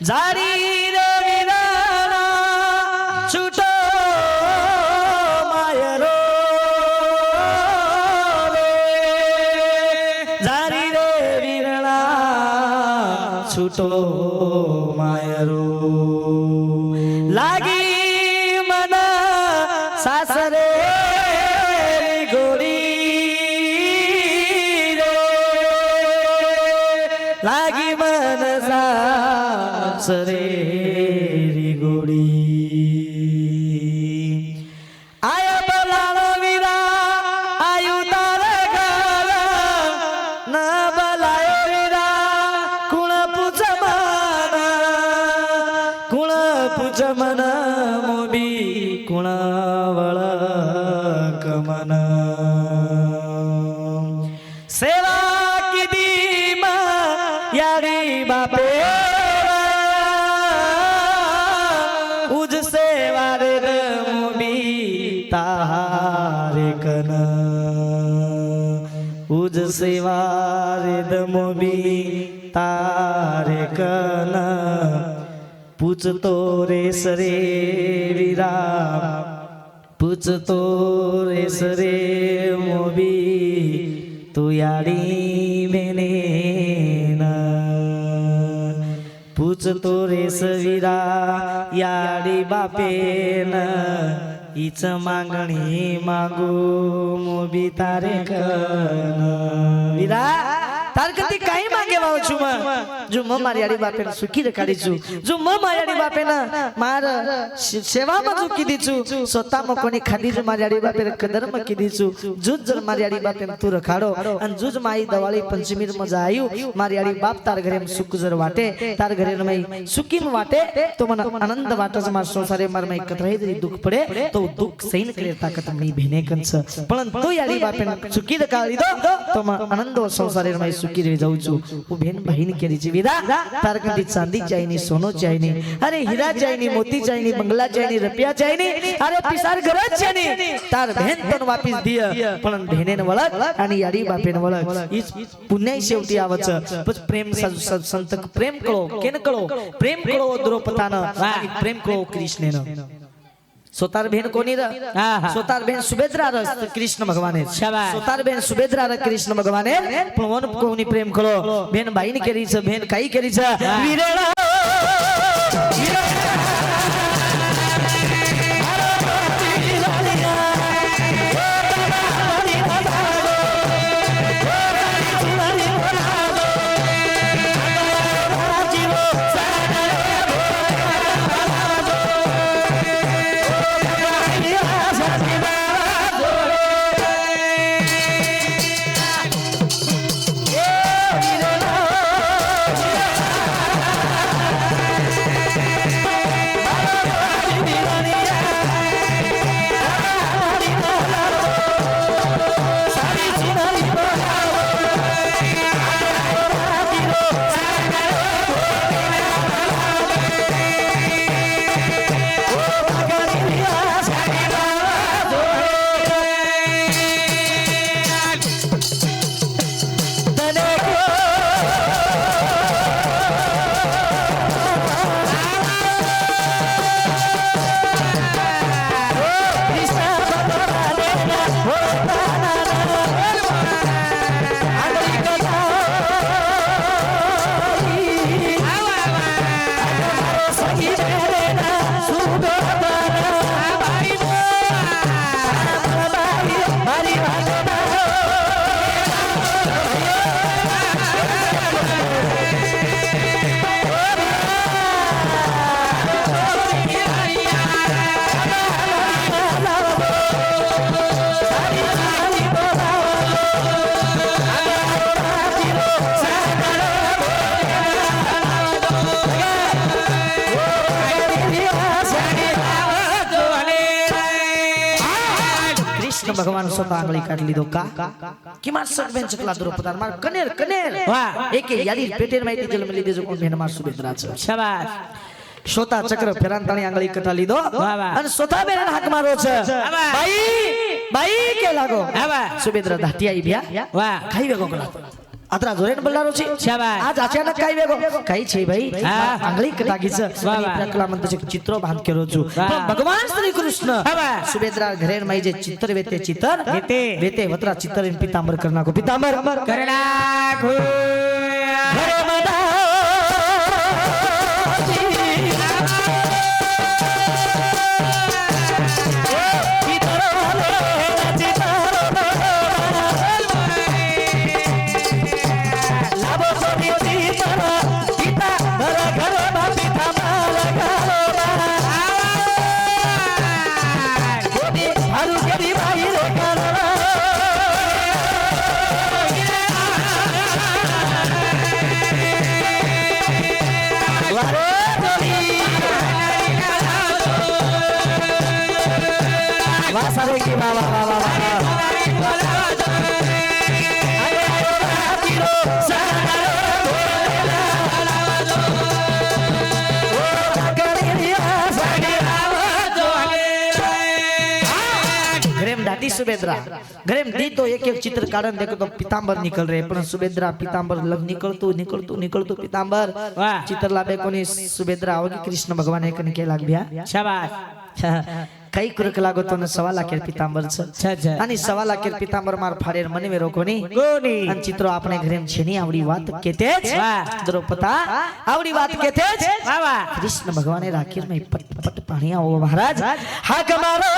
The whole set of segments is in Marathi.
જારી રે વિરાણા છૂટો માયરો રે જારી રે વિરાણા છૂટો માયરો લાગી મન સાસરે ગોરી રે લાગી મન સાસરે ગોરી આયા બલાળો વીરા આયુ તારે ઘર ન બલાયો વીરા કુણ પૂછ મન મોબી કુણ વળ કમન સેવા કીધી યારી બાપે ઉજ સેવા રે મોબી તારે કન ઉજ સેવા રે મોબી તારે કન પૂછતો રે સરે વીરા પૂછતો રે સરે મોબી તું યાડી બેને પૂછતો રે સવીરા યાડી બાપે ન ઈચ માંગણી માગો મોબી તારે કન વીરા તાર કદી કાઈ માંગે વાવ છું જો મ મારી આડી બાપે સુખી રખાડી છું જો મ મારી આડી બાપે ના માર સેવામાં જો કીધી છું સોતામાં કોની ખાધી જો મારી આડી બાપે કદરમાં કીધી છું જુજ જર મારી આડી બાપે તું રખાડો અને જુજ માઈ દવાળી પંચમી મજા આયું મારી આડી બાપ તાર ઘરે સુખ જર વાટે તાર ઘરે મઈ સુખી માં વાટે તો મને આનંદ વાટે છે માર સંસારે માર મઈ કતરાઈ દરી દુખ પડે તો દુખ સહીન કરે તાકાત મઈ બહેને કંસ પણ તો આડી બાપે સુખી રખાડી દો તો મને આનંદ સંસારે મઈ સુખી રહી જાઉં છું હું બેન બહેન કરી છે વીરા તાર કંદી ચાંદી ચાઈની સોનો ચાઈની અરે હીરા ચાઈની મોતી ચાઈની બંગલા ચાઈની રૂપિયા ચાઈની અરે પિસાર ઘર છે ની તાર બહેન તન વાપસ દિય પણ બહેને ને વળક અને યાડી બાપે ને વળક ઈ પુણ્ય સેવતી આવે છે પછી પ્રેમ સંતક પ્રેમ કરો કેન કરો પ્રેમ કરો દ્રૌપદાનો પ્રેમ કરો કૃષ્ણનો સોતાર બહેન કોની ર સોતાર બહેન સુભદ્રા ર કૃષ્ણ ભગવાને સોતાર બહેન સુભદ્રા ર કૃષ્ણ ભગવાને પણ વન કોની પ્રેમ કરો બેન ભાઈ ને કરી છે બેન કાઈ કરી છે વીરણા ભગવાન स्वतः આંગળી કાઢ લીધો કા કે માર સગબેન ચકલા દ્રૌપદી માર કનેર કનેર વાહ એકે યાદી પેટેર માં જન્મ લીધો જો કોણ બેન માર સુભદ્રા છે શાબાશ સોતા ચક્ર ફેરાંતાણી આંગળી કટા લીધો અને સોતા બેન હાક મારો છે ભાઈ ભાઈ કે લાગો સુભદ્રા ધાટિયાઈ ભ્યા વાહ ખાઈ વેગો કલા आत्रा जोरेन बोलणारो छे शाबाश आज अचानक काय वेगो काही छे भाई हा. आंगळी कटागीच आणि प्रकला म्हणतो चित्र बांध केलो छु पण भगवान श्री कृष्ण शाबाश सुभेद्रा घरेन माई जे चित्र वेते चित्र वेते. वेते वत्रा चित्र इन पितांबर करना को पितांबर करना खो घरे मदा सुभेद्रा घरे में दी तो एक एक चित्र कारण देखो तो पीतांबर निकल रहे पर सुभेद्रा पीतांबर लग निकलतो पीतांबर चित्र लाबे कोनी सुभेद्रा होगी कृष्ण भगवान एक ने के लाग बिया शाबाश काही कुरक लागो तो न 1.25 लाख पीतांबर छ आणि 1.25 लाख पीतांबर मार फाडेर मने मेरो कोनी आणि चित्र आपणे घरे में छेनी आवडी बात केतेच द्रौपदा आवडी बात केतेच वाह कृष्ण भगवाने राखीर में पट पट पाणी आओ महाराज हा कमारो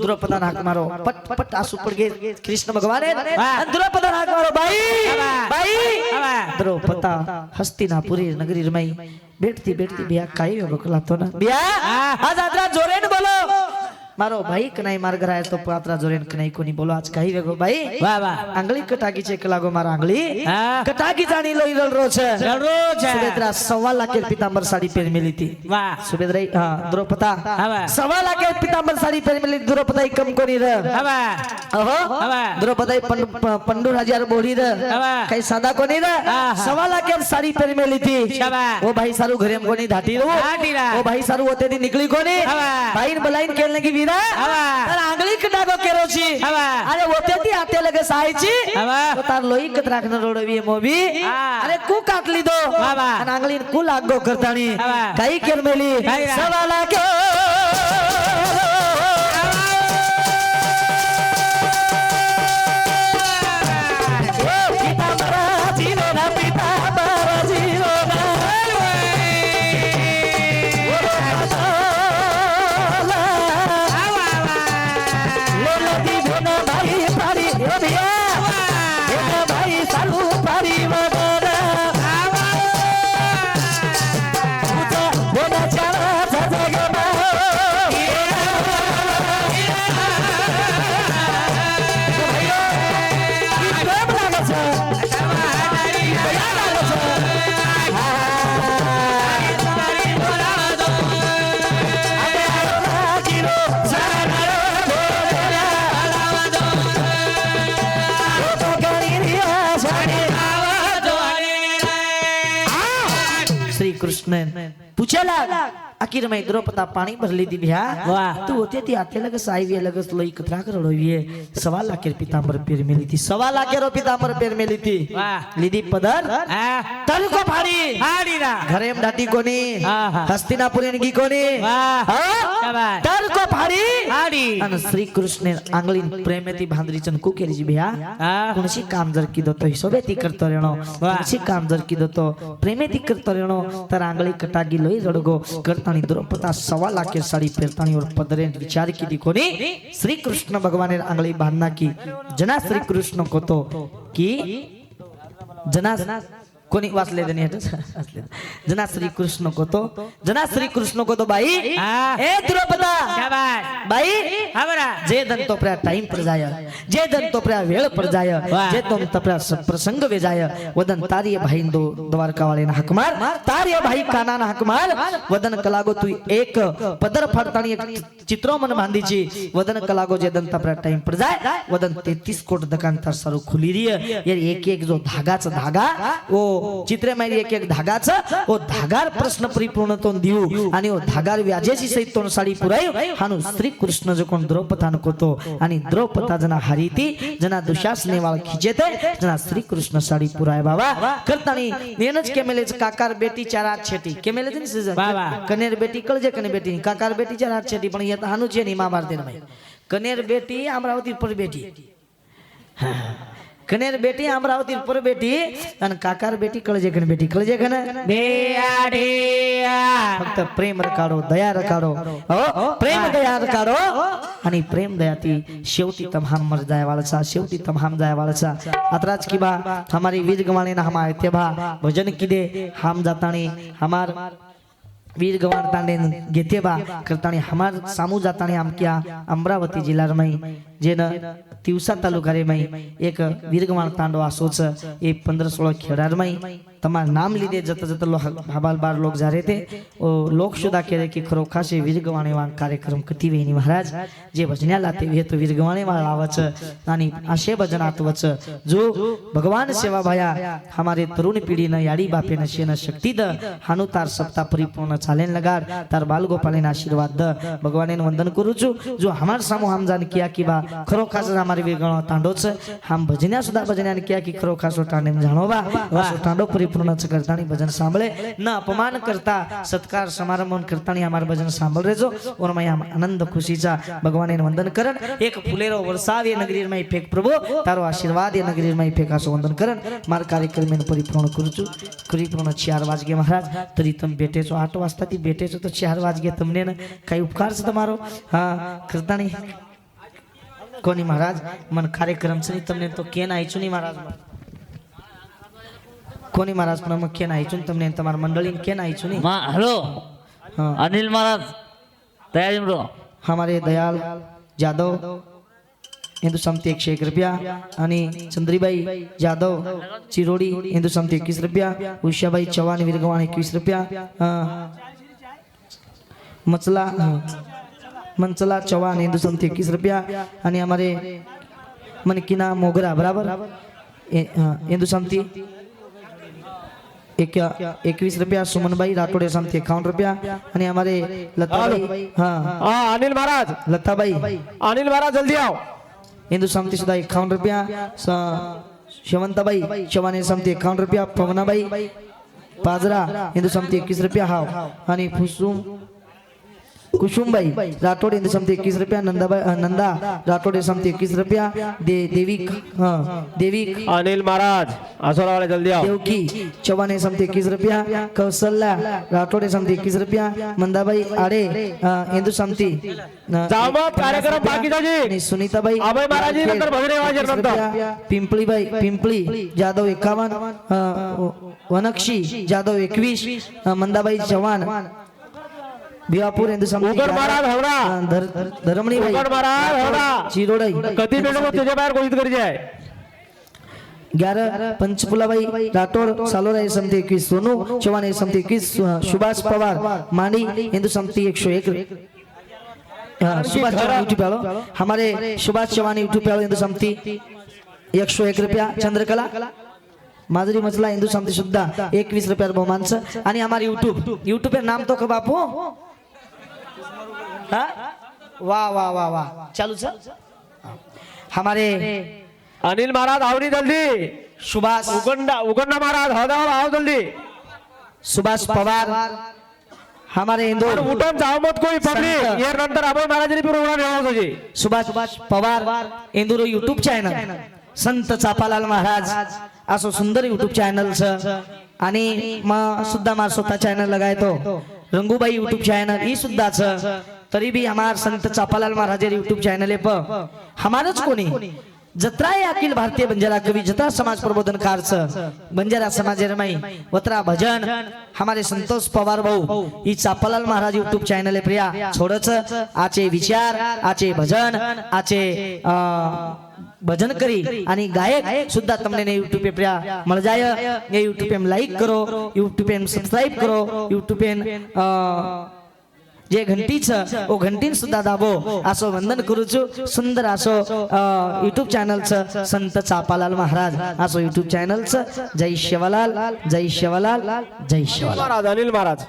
द्रौपदा हाक मारो पट पट आंसू पड़ गए कृष्ण भगवान द्रौपदा हाक मारो भाई भाई द्रौपदा हस्तिनापुरी नगरी रमाई बैठती बैठती बिया काई होगला तो ना बिया आज आदरा जोरेन बोलो मारो भाई कनाई मार गराय तो पात्रा जोरेन कनाई कोनी बोलो आज काई वेगो भाई वाह वाह आंगली कटागी छे लागो मारा आंगली कटागी जानी लोई रल छे सुभेद्रा 1.25 लाख पीतांबर साड़ी पहन मिली थी वाह सुभेद्रा हां द्रौपदा 1.25 लाख पीतांबर साड़ी पहन मिली द्रौपदा कम कोनी रे ओहो द्रौपदा पंडू हजार बोली रे कई सादा कोनी रे 1.25 लाख साड़ी पहन मिली थी ओ भाई सारू घरे में कोनी धाटी रो ओ भाई सारू होते दी निकली कोनी भाई बलाइन खेलने की वीरा तर आंगली कटागो केरो छी अरे होते दी आते लगे साईची तो तार लोई कतराक न रोडवी मोबी अरे कु काट ली दो अन आंगली कु लागो करतानी काई केर मेली 1.25 लाख कृष्ण पूछेला आखिर में द्रौपदा पानी भर ली दी भैया तू होते थी आते लगे साई वे लगे लोई कतरा कर रोइए 1.25 लाख पीतांबर पेर मिली थी 1.25 लाख पीतांबर पेर मिली थी लीदी पदर तल को फाड़ी फाड़ी ना घरे में डाटी कोनी हस्तिनापुर की कोनी तल को फाड़ी फाड़ी अन श्री कृष्ण ने आंगली प्रेम में थी भांदरी चन को केली जी भैया कोनसी काम जर की दो तो सोबेती करतो रेणो कोनसी काम जर की दो तो प्रेम में थी करतो रेणो तर आंगली कटागी लोई रडगो करता करताना द्रौपदा 1.25 लाख साडी पेरताना और पदरे विचार की कोणी श्री कृष्ण भगवान आंगळी बांधना की जना श्री कृष्ण को तो की जना कोणी वाचले जना श्री कृष्ण को तो बाई ए द्रौपदा शाबाश बाई हा बरा जे धन तो प्रा टाइम पर जाय जे धन तो प्रा वेळ पर जाय जे तुम तप्रा प्रसंग वे जाय वदन तारिय भाई दो द्वारका वाले ना हक मार तारिय भाई काना ना हक मार वदन कलागो तू एक पदर फाडतानी एक चित्रो मन बांधीची वदन कलागो जे धन तप्रा टाइम पर जाय वदन 33 कोट दकांतर सारू खुली रिय यार एक एक जो धागाचा धागा ओ चित्रे मारी एक एक धागाचा ओ धागार प्रश्न परिपूर्ण तो देऊ आणि ओ धागार व्याजेची सहित तो साडी पुराई हानु श्री कृष्ण जो कोण द्रौपदान कोतो आणि द्रौपदा जना हरीती जना दुशासने वाळ खिचेते जना श्री कृष्ण साडी पुराय बाबा करतानी नेनच केमेलेच काकार बेटी चार हात छेटी केमेले दिन सीजन बाबा कनेर बेटी कळजे कने बेटी काकार बेटी चार हात छेटी पण येत हानु छे नि महाभारत में कनेर बेटी अमरावती पर बेटी कनेर बेटी अमरावती पर बेटी आणि काकार बेटी कळजे कने फक्त प्रेम रकाडो दया रकाडो हो प्रेम दया रकाडो आणि प्रेम दया ती शेवटी तमाम मर जाय वाळचा शेवटी तमाम जाय वाळचा अतराज की बा हमारी वीर गवाने ना हमारे ते भा भजन किदे हम जातानी हमार वीर गवान तांडे घेते बा करतानी हमार सामू जातानी हम क्या अमरावती जिल्हा में जेन तिवसा तालुका रे में एक वीर गवान तांडो आसोच ए 15-16 खेडार में तमार नाम लीधे जत जत हबाल बार लोग जा रहे थे ओ लोग शुदा कह रहे कि खरो खासे वीर गवाने वाण कार्यक्रम कती वेनी महाराज जे भजन्या लाते वे तो वीर गवाने वाळ आवच आणि आशे भजन आतवच जो भगवान सेवा भया हमारे तरुण पीढ़ी न याडी बापे न शेन शक्ति द हानु तार सप्ताह परिपूर्ण चालेन लगाड तार बाल गोपालेन आशीर्वाद द भगवाने वंदन करू छु जो हमार सामो हम जान किया कि बा खरो खास हमारे वीर गणो तांडोच हम भजन्या सुदा भजन्या किया कि खरो खासो तांडे जानो बा वासो तांडो पूर्ण करतानी भजन सांभळे न अपमान करता सत्कार समारंभ करतानी हमार भजन सांभळ रेजो और मैं आनंद खुशीचा भगवाने वंदन करन एक फुलेरो वर्षाव ये नगरी में फेक प्रभु तारो आशीर्वाद ये नगरी में फेकासो वंदन करन मार कार्यक्रम में परिपूर्ण करूचु परिपूर्ण 4 वाजगे महाराज तरी तुम बेटे छो 8 वाजता ती बेटे छो तो 4 वाजगे तुमने न काही उपकार छ તમારો હા કરતાની કોની महाराज मन कार्यक्रम छ तुमने तो केन आईछु नहीं महाराज कोणी महाराज पण मग केन आईचून तुमने तमार मंडळीन केन आईचून मा हेलो हां अनिल महाराज तयारी में रहो हमारे दयाल जादव हिंदू समती 101 रुपया आणि चंद्रीबाई जादव चिरोडी हिंदू समती 21 रुपया उषाबाई चव्हाण वीरगवान 21 रुपया मंचला चव्हाण हिंदू समती 21 रुपया आणि हमारे मनकीना मोगरा बराबर हिंदू समती 21 रुपया सुमनबाई राठोडे समती 51 रुपया आणि हमारे लताबाई हाँ अनिल महाराज लताबाई अनिल महाराज जल्दी आओ हिंदू समती सुधा 51 रुपया शेवंताबाई चव्हाण समती 51 रुपया पवनाबाई पाजरा हिंदू समती 21 रुपया हाव आणि कुसुमबाई राठोड हिंदू समती 21 रुपया नंदा राठोडे समती 21 रुपया देवी देवी अनिल महाराज आसोरा वाले जल्दी आओ देवकी चव्हाण समती 21 रुपया कौशल्या राठोडे समती 21 रुपया मंदाबाई आडे हिंदू समती जाओ मत कार्यक्रम बाकी जी सुनीताबाई अभय महाराज जी नंतर भजने वाजे नंतर पिंपली जाधव 51 वनक्षी जाधव 21 मंदाबाई चव्हाण बिवापूर हिंदू समती उगड महाराज हवडा धरमणी भाई उगड महाराज हवडा चिरोडई कधी बेडो तुझे बाहेर घोषित करी जाय 11 पंचफुलाबाई राठोड सालोरा समती 21 सोनू चव्हाण समती 21 सुभाष पवार मांडी हिंदू समती 101 सुभाष चव्हाण यूट्यूब वालों हमारे सुभाष चव्हाण यूट्यूब वालों हिंदू समती 101 रुपया चंद्रकला माधुरी मचला हिंदू समती सुद्धा 21 रुपया बहुमान आणि हमारे यूट्यूब पे नाम तो बापू हाँ वाह वाह वाह वाह चालू सर हमारे अनिल महाराज आवरी जल्दी सुभाष उगंडा महाराज हदा आओ जल्दी सुभाष पवार हमारे हिंदू उठून जाओ मत कोई पब्लिक ये नंतर अभय महाराज पूर्ण सुभाष पवार इंदूर यूट्यूब चॅनल संत चापालाल महाराज असो सुंदर यूट्यूब चॅनल आणि मग सुद्धा माझा स्वतः चॅनल लगायतो रंगूबाई युट्यूब चॅनल ही सुद्धाच तरी बी हमार संत चापालाल महाराज युट्यूब चॅनल प हमारच कोणी जत्रा है अखिल भारतीय बंजारा कवि जत्रा समाज प्रबोधन कार्च बंजारा समाज रमाई वत्रा भजन हमारे संतोष पवार भाऊ ही चापालाल महाराज यूट्यूब चॅनल प्रिया छोडच आचे विचार आचे भजन आचे भजन करी आणि गायक सुद्धा तमने ने यूट्यूब पे प्रिया मळ जाय ये यूट्यूब पे लाइक करो यूट्यूब पे सब्सक्राइब करो यूट्यूब पे जे घंटीच ओ घंटीन सुद्धा दाबो असो वंदन करूचो सुंदर असो यूट्यूब चॅनलचं संत चापालाल महाराज असो यूट्यूब चॅनलचं जय शिवलाल जय शिवलाल जय शिवलाल महाराज अनिल महाराज